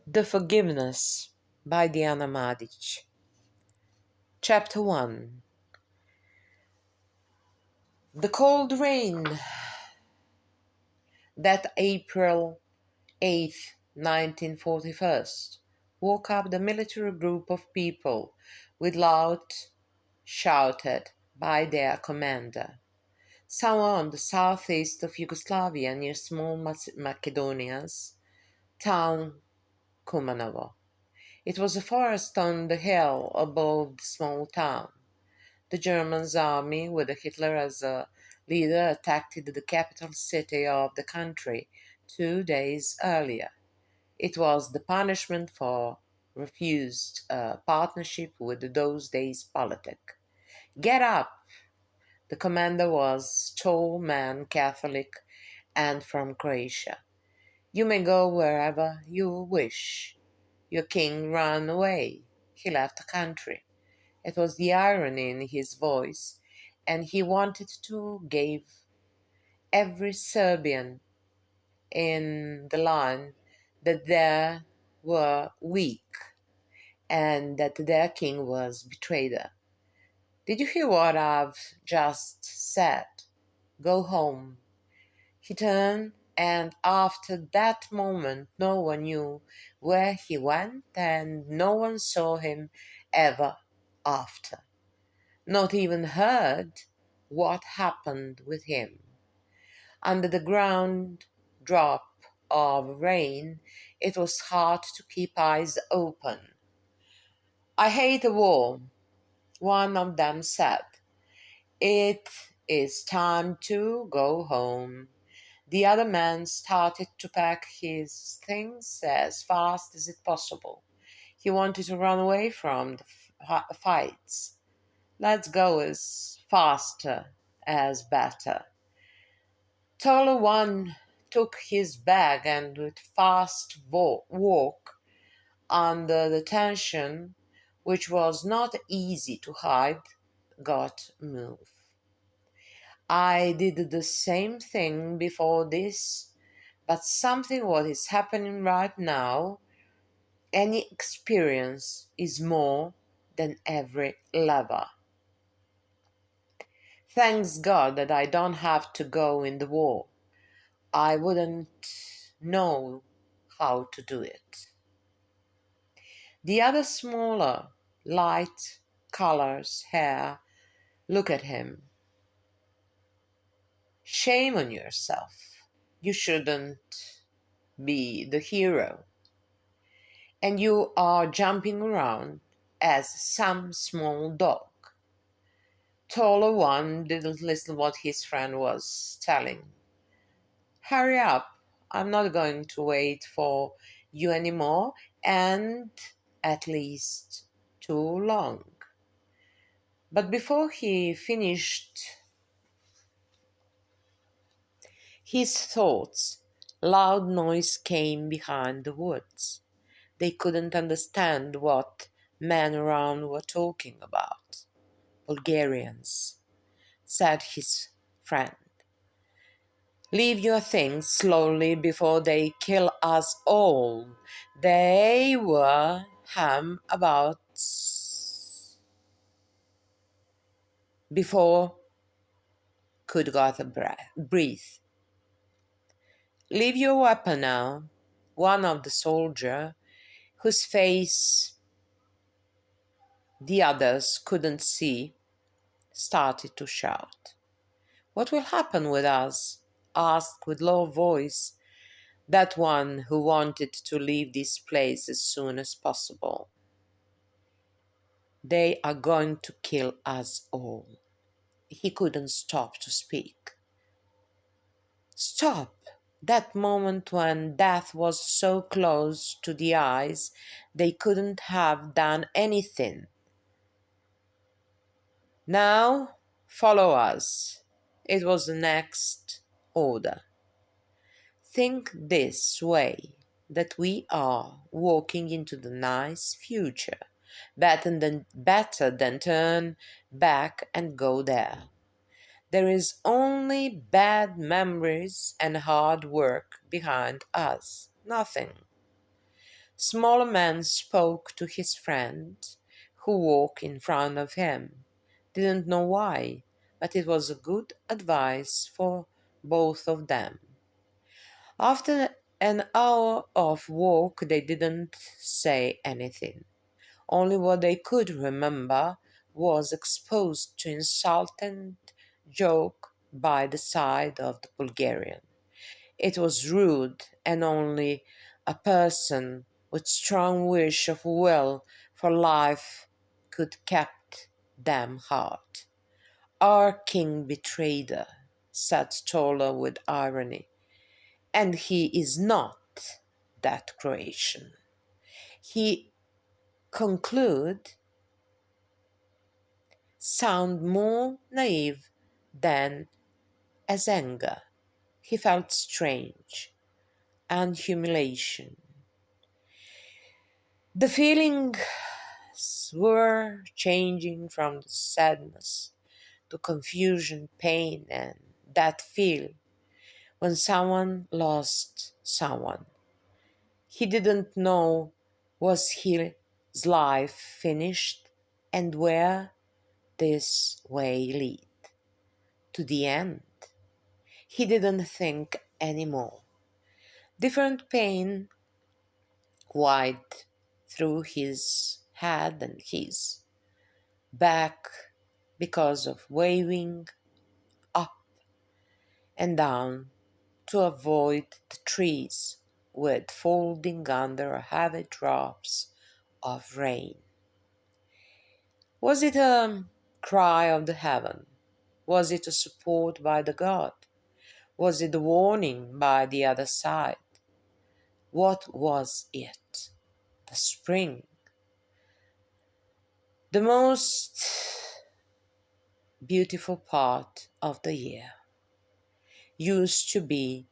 The Forgiveness by Dijana Madic. Chapter 1. The cold rain that April 8th, 1941, woke up the military group of people with loud shouted by their commander. Somewhere on the southeast of Yugoslavia near small Macedonia's town Kumanovo. It was a forest on the hill above the small town. The German army, with Hitler as a leader, attacked the capital city of the country 2 days earlier. It was the punishment for refused partnership with those days' politic. Get up! The commander was tall man, Catholic, and from Croatia. You may go wherever you wish. Your king ran away. He left the country. It was the irony in his voice, and he wanted to give every Serbian in the line that they were weak and that their king was betrayed. Did you hear what I've just said? Go home. He turned, and after that moment no one knew where he went, and no one saw him ever after. Not even heard what happened with him. Under the ground drop of rain, it was hard to keep eyes open. I hate the war, one of them said. It is time to go home. The other man started to pack his things as fast as it possible. He wanted to run away from the fights. Let's go as faster as better. Taller one took his bag and with fast walk under the tension, which was not easy to hide, got move. I did the same thing before this, but something what is happening right now, any experience is more than every lever. Thanks God that I don't have to go in the war. I wouldn't know how to do it. The other smaller, light colors hair look at him. Shame on yourself. You shouldn't be the hero. And you are jumping around as some small dog. Taller one didn't listen what his friend was telling. Hurry up. I'm not going to wait for you anymore, and at least too long. But before he finished his thoughts, loud noise came behind the woods. They couldn't understand what men around were talking about. Bulgarians, said his friend. Leave your things slowly before they kill us all. They were about before could got a breathe. Leave your weapon now. One of the soldier, whose face the others couldn't see, started to shout. What will happen with us? Asked with low voice that one who wanted to leave this place as soon as possible. They are going to kill us all. He couldn't stop to speak. Stop! That moment when death was so close to the eyes, they couldn't have done anything. Now, follow us. It was the next order. Think this way, that we are walking into the nice future, better than turn back and go there. There is only bad memories and hard work behind us, nothing. Smaller man spoke to his friend, who walked in front of him. Didn't know why, but it was a good advice for both of them. After an hour of walk, they didn't say anything. Only what they could remember was exposed to insulting joke by the side of the Bulgarian. It was rude, and only a person with strong wish of will for life could kept them hard. Our king betrayed her, said Stoller with irony, and he is not that Croatian. He conclude sound more naive than as anger. He felt strange and humiliation. The feelings were changing from sadness to confusion, pain, and that feel when someone lost someone. He didn't know was his life finished and where this way lead to the end. He didn't think anymore. Different pain wide through his head and his back because of waving up and down to avoid the trees with folding under heavy drops of rain. Was it a cry of the heaven? Was it a support by the God? Was it a warning by the other side? What was it? The spring. The most beautiful part of the year used to be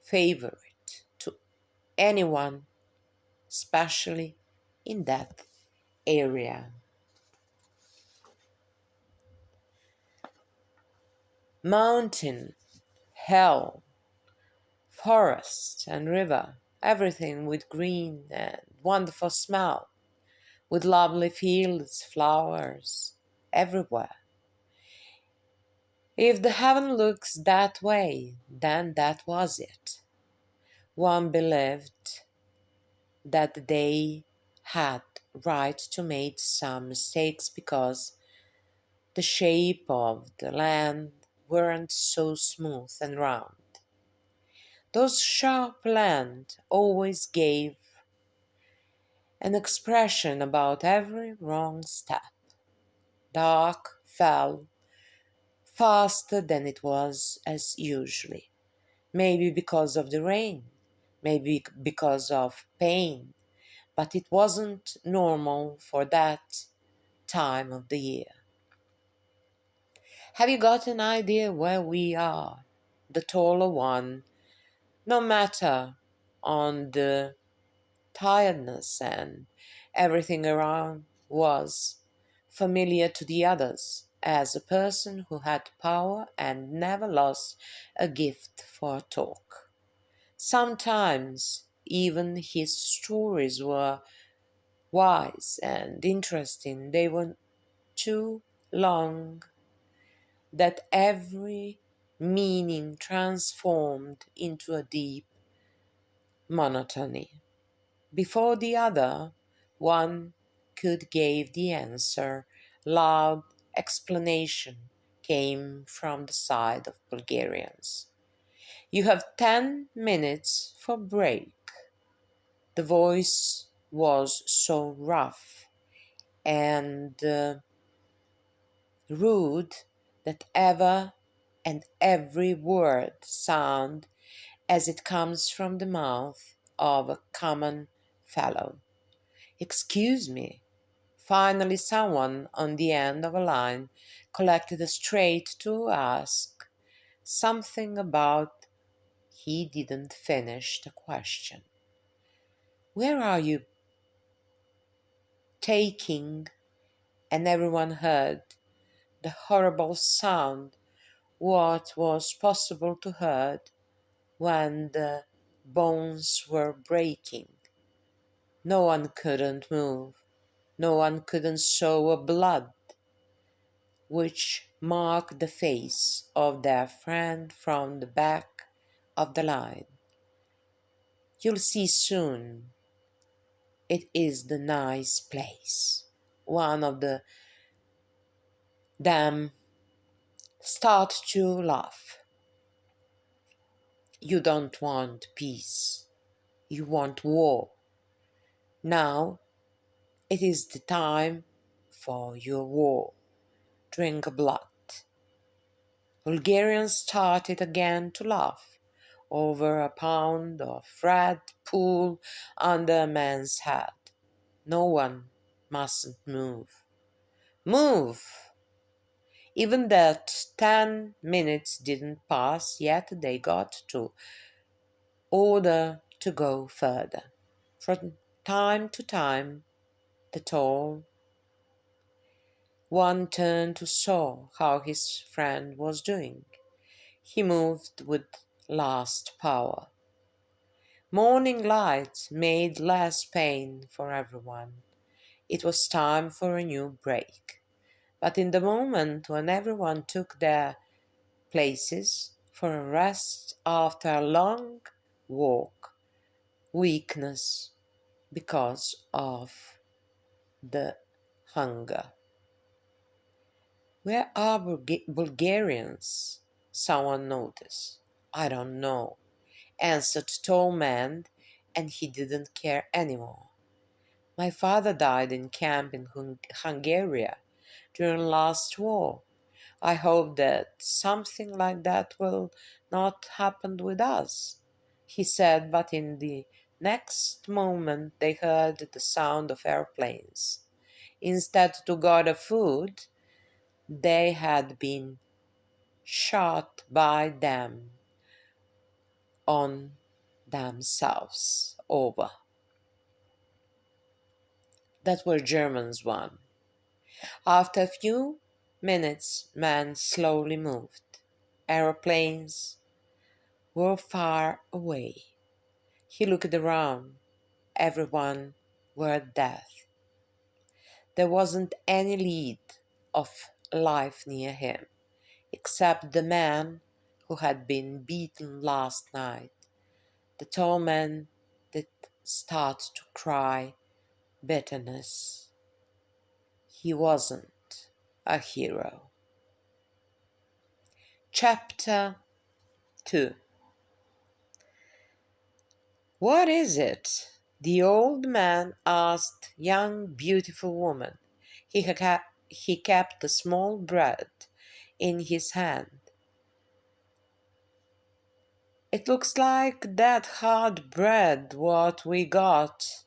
favorite to anyone, especially in that area. Mountain, hill, forest, and river, everything with green and wonderful smell, with lovely fields, flowers everywhere. If the heaven looks that way, then that was it. One believed that they had right to make some mistakes because the shape of the land weren't so smooth and round. Those sharp land always gave an expression about every wrong step. Dark fell faster than it was as usually. Maybe because of the rain, maybe because of pain, but it wasn't normal for that time of the year. Have you got an idea where we are? The taller one, no matter on the tiredness and everything around was familiar to the others as a person who had power and never lost a gift for talk. Sometimes even his stories were wise and interesting. They were too long that every meaning transformed into a deep monotony. Before the other one could give the answer, loud explanation came from the side of Bulgarians. You have 10 minutes for break. The voice was so rough and rude that ever and every word sound as it comes from the mouth of a common fellow. Excuse me. Finally, someone on the end of a line collected straight to ask something about he didn't finish the question. Where are you taking? And everyone heard the horrible sound what was possible to heard when the bones were breaking. No one couldn't move. No one couldn't show a blood which marked the face of their friend from the back of the line. You'll see soon. It is the nice place. One of the them start to laugh. You don't want peace. You want war. Now it is the time for your war. Drink blood. Bulgarians started again to laugh over a pound of red pool under a man's head. No one mustn't move. Move! Even that 10 minutes didn't pass, yet they got to order to go further. From time to time, the tall one turned to saw how his friend was doing. He moved with last power. Morning light made less pain for everyone. It was time for a new break. But in the moment when everyone took their places for a rest after a long walk, weakness because of the hunger. Where are Bulgarians? Someone noticed. I don't know, answered tall man, and he didn't care anymore. My father died in camp in Hungary during last war. I hope that something like that will not happen with us, he said, but in the next moment they heard the sound of airplanes. Instead to gather food, they had been shot by them on themselves over. That were Germans one. After a few minutes, men slowly moved. Aeroplanes were far away. He looked around. Everyone were dead. There wasn't any lead of life near him, except the man who had been beaten last night. The tall man did start to cry bitterness. He wasn't a hero. Chapter 2. What is it? The old man asked young beautiful woman. He kept a small bread in his hand. It looks like that hard bread what we got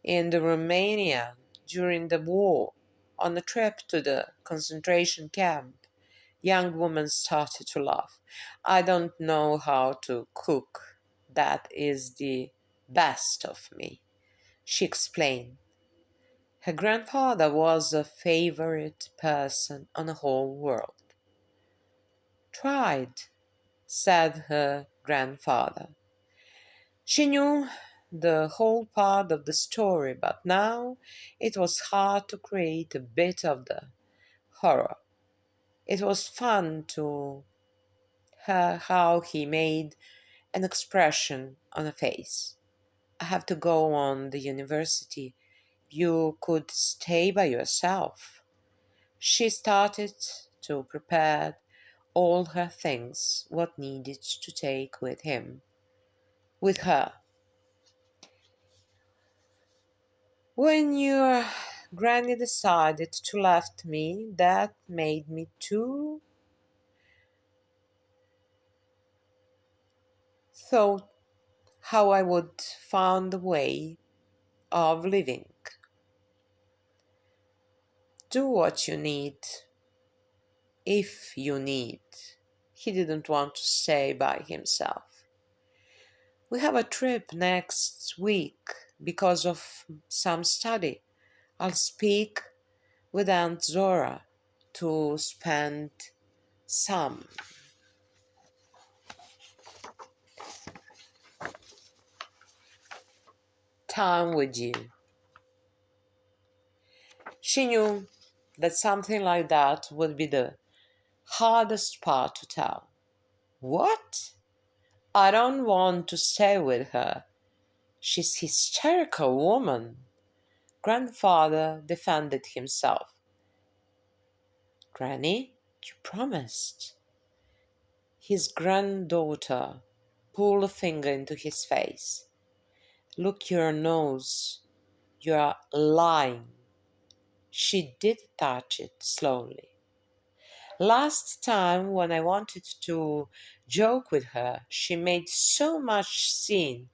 in the Romania during the war on a trip to the concentration camp. Young woman started to laugh. I don't know how to cook. That is the best of me, she explained. Her grandfather was a favorite person on the whole world. Tried, said her grandfather. She knew the whole part of the story, but now it was hard to create a bit of the horror. It was fun to her how he made an expression on a face. I have to go on the university. You could stay by yourself. She started to prepare all her things, what needed to take with her. When your granny decided to left me, that made me too thought how I would find a way of living. Do what you need, if you need. He didn't want to stay by himself. We have a trip next week because of some study. I'll speak with Aunt Zora to spend some. time with you. She knew that something like that would be the hardest part to tell. What? I don't want to stay with her. She's a hysterical woman. Grandfather defended himself. Granny, you promised. His granddaughter pulled a finger into his face. Look your nose. You are lying. She did touch it slowly. Last time when I wanted to joke with her, she made so much scene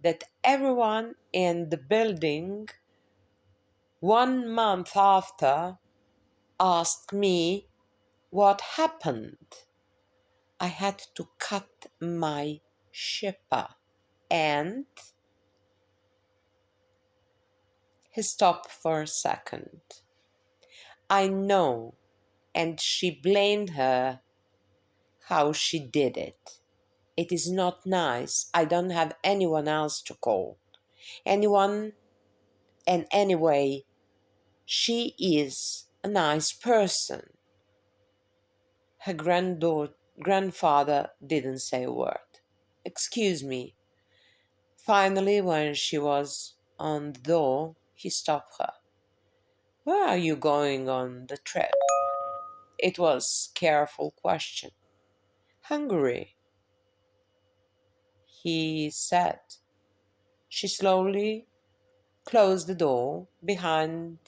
that everyone in the building 1 month after asked me what happened. I had to cut my shipper and he stopped for a second. I know, and she blamed her how she did it. It is not nice. I don't have anyone else to call. Anyone, and anyway, she is a nice person. Her grandfather didn't say a word. Excuse me. Finally, when she was on the door, he stopped her. Where are you going on the trip? It was a careful question. Hungary, he said. She slowly closed the door behind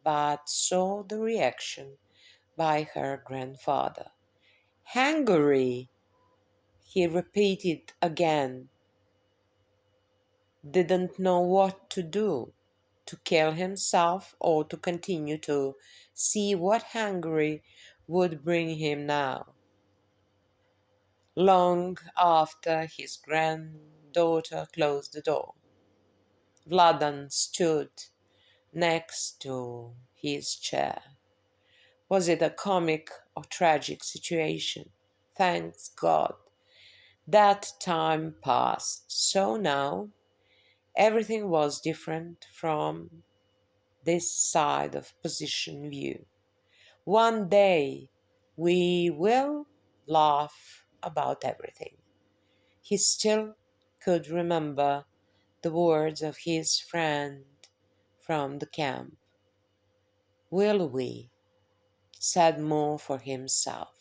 but saw the reaction by her grandfather. Hungary, he repeated again, didn't know what to do, to kill himself or to continue to see what Hungary would bring him now. Long after his granddaughter closed the door, Vladan stood next to his chair. Was it a comic or tragic situation? Thanks God. That time passed. So now everything was different from this side of position view. One day we will laugh about everything. He still could remember the words of his friend from the camp. Will we? Said more for himself.